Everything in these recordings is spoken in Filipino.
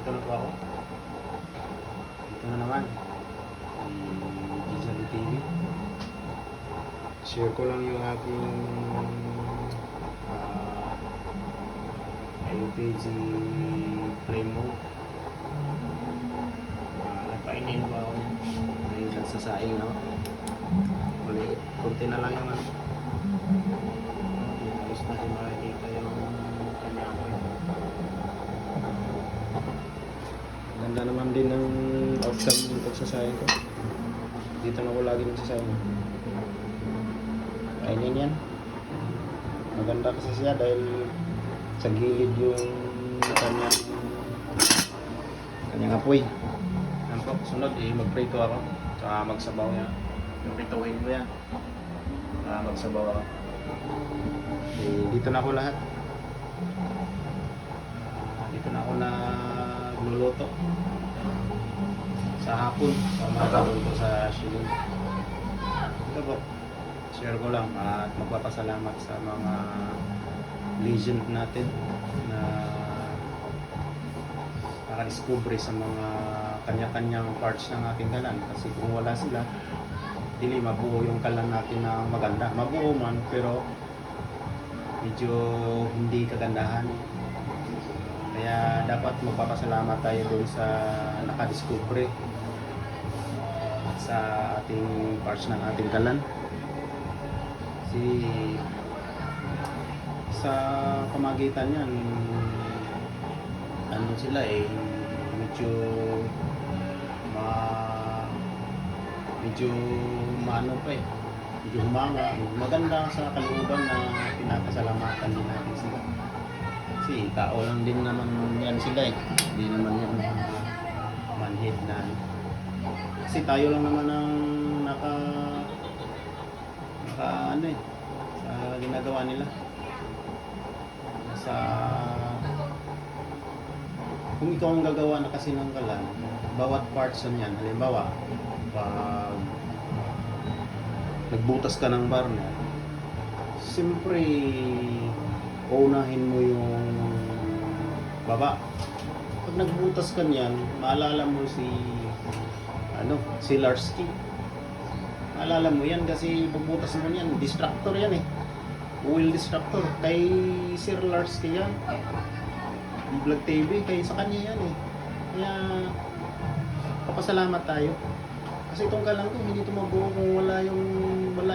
Dito na po ako. Dito na naman. Digital TV. Share ko lang yung aking LPG flame mode. Nagpainin ko ako ngayon nagsasaing ako. Kunti na lang yung ano. Ayos na rin makikita yung kanya ko. Ganda naman din ng outcome ng pagsasayang ko. Dito na ko lagi nagsasayang. Kainin yan. Maganda kasi siya dahil sa gilid yung kanyang apoy. Yan po, sunod magprito ako. Saka magsabaw yan. Yung prituhin ko yan. Saka magsabaw ako. Dito na ako lahat. Dito na ako nagluluto. Sa hapon, sa umaga ko sa Shilin. Ito po, share ko lang at magpapasalamat sa mga legend natin na nakadiscover sa mga kanya-kanyang parts ng ating kalan. Kasi kung wala sila, hindi mabuo yung kalan natin na maganda. Mabuo man, pero medyo hindi kagandahan. Kaya dapat magpapasalamat tayo doon sa nakadiscover sa ating parts ng ating kalan. Kasi sa pamagitan yan, ano sila medyo maano pa medyo humanga, maganda sa kalooban na pinapasalamatan din natin sila. Kasi tao lang din naman yan sila hindi naman yan manhid na kasi tayo lang naman ang naka sa ginagawa nila sa kung ikaw ang gagawa na kasi ng kalan, bawat parts niyan, halimbawa pag nagbutas ka ng barner, siyempre unahin mo yung baba. Pag nagbutas ka niyan, maalala mo si Larsky. Maalala mo yan kasi pagbutas mo niyan, distractor yan oil distractor. Kay Sir Larsky yan. Vlog TV, kay sa kanya yan Kaya papasalamat tayo. Kasi itong kalang ko, hindi ito mabuo kung wala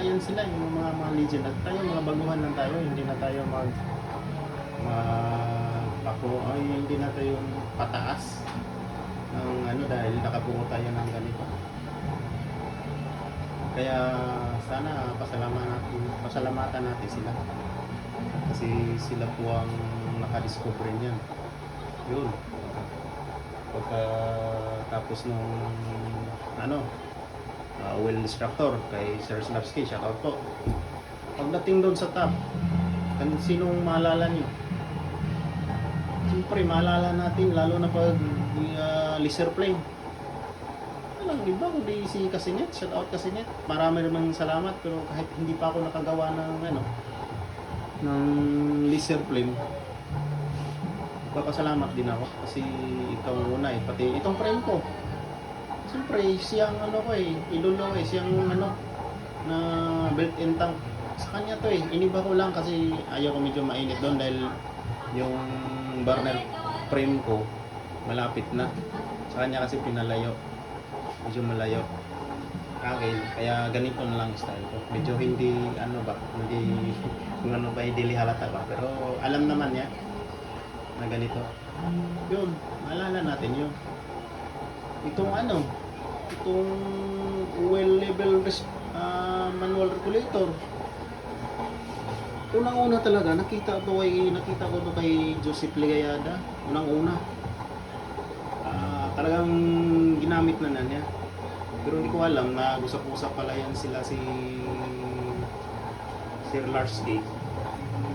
yan sila, yung mga legend. At tayo, mga baguhan lang tayo, hindi na tayo hindi na tayo pataas ng dahil nakabuo tayo ng ganito. Kaya sana pasalamatan natin sila. Kasi sila po ang nakadiscover niyan. Yun. Pagkatapos nung oil instructor kay Sir Slavsky, shoutout po. Pagdating doon sa top, sinong maalala niyo? Siyempre maalala natin, lalo na pag laser flame. Walang iba kundi si Kasinet, shoutout Kasinet. Marami namang salamat, pero kahit hindi pa ako nakagawa ng laser flame, papasalamat din ako kasi ikaw una pati itong frame ko. Siyempre siyang idolo siyang na built-in tank. Sa kanya to iniba ko lang kasi ayaw ko medyo mainit doon dahil yung burner frame ko malapit na. Sa kanya kasi pinalayo. Medyo malayo. Kaya ganito na lang style ko. Medyo hindi kung hindi halata ba. Pero alam naman niya na ganito. Yun, maalala natin yun. Itong oil level manual regulator. Unang-una talaga, nakita ko to kay Joseph Ligayada. Unang-una. Talagang ginamit na niya. Pero hindi ko alam na usap-usap pala yan sila si Sir Larsky.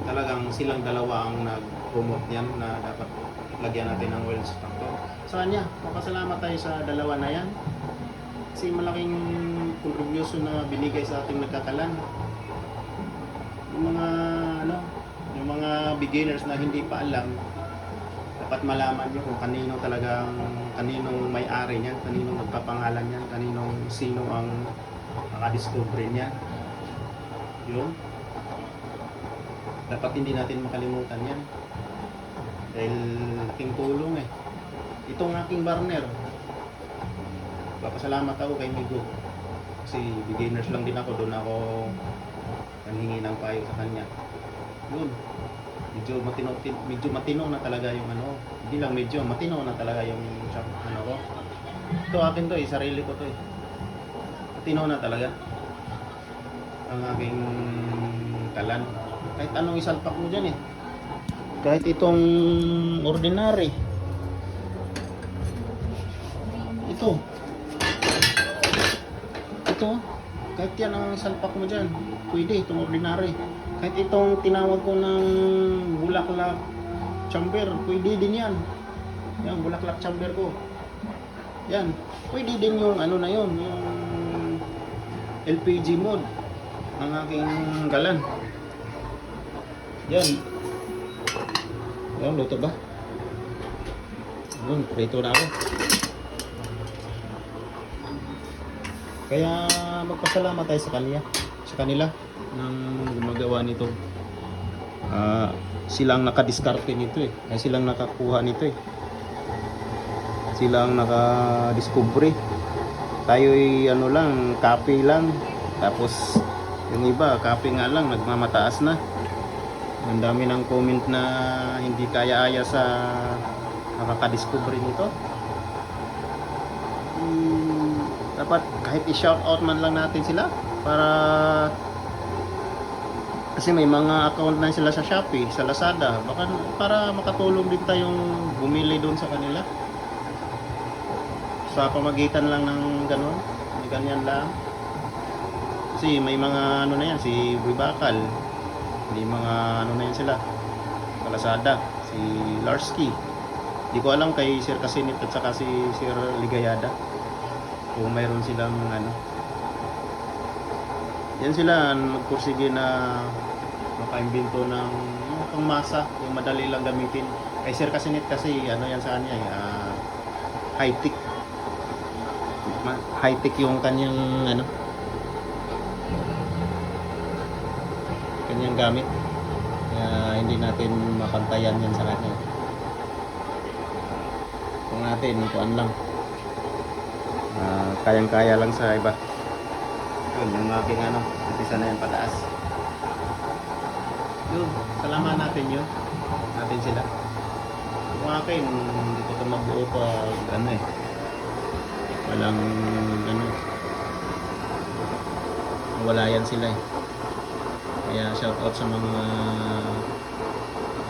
Talagang silang dalawa ang nag-promote yan na dapat lagyan natin ng oil instructor. Sa kanya, papasalamat tayo sa dalawa na yan. Kasi malaking contribution na binigay sa ating nagkakalan. Yung mga beginners na hindi pa alam, dapat malaman nyo kung kaninong may-ari niyan, kaninong magpapangalan niyan, sino ang makadiscover niyan. Yun. Dapat hindi natin makalimutan yan. Dahil laking tulong eh. Itong aking burner, papasalamat ako kay Migo. Kasi beginners lang din ako, doon ako nanghingi ng payo sa kanya. Yun. Medyo matino na talaga yung ano. Hindi lang medyo, matino na talaga yung ano ko. Ito akin to eh, sarili ko to eh. Matino na talaga ang aking kalan. Kahit anong isalpak mo dyan eh. Kahit itong ordinary. Ito. Kahit yan ang isalpak mo dyan. Pwede itong ordinary. Kahit itong tinawag ko ng bulaklak chamber, pwede din yan. Yan, bulaklak chamber ko. Yan. Pwede din yung ano na yun, yung LPG mode ng aking galan. Yan. Yan, luto ba? Yun, prito na ako. Kaya magpasalamat tayo sa kanila nang gumagawa nito. Silang nakadiskarte nito eh. Ay silang nakakuha nito eh. Silang nakadiscovery. Tayo'y ano lang, copy lang. Tapos yung iba, copy nga lang, nagmamataas na. Ang dami ng comment na hindi kaya-aya sa nakakadiscovery nito. Dapat kahit i-shout out man lang natin sila kasi may mga account na sila sa Shopee, sa Lazada, baka para makatulong din tayong bumili doon sa kanila sa pamagitan lang ng gano'n, ganyan lang. Kasi may mga ano na yan, si Bibakal, may mga ano na yan sila sa Lazada, si Larsky. Di ko alam kay Sir Kasinit at saka si Sir Ligayada kung mayroon silang ano. Yan sila magpursige na makaimbento ng pangmasa, yung madali lang gamitin. Kay Sir Kasinit kasi ano yan sa kanya, high-tech. High-tech yung kanyang ano, kanyang gamit. Kaya hindi natin mapantayan yan sa kanya. Kung natin, kuan lang. Kayang-kaya lang sa iba. Yun, yung aking ano, umpisa na yan pataas. Yun, salamat natin yun. Natin sila. Yung akin, hindi ko ito mabuo pa, ano eh. Walang, ano, wala yan sila eh. Kaya shout out sa mga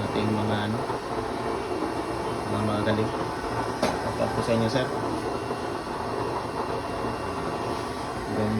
ating mga ano, mga magaling. Shout out po sa inyo, sir. Then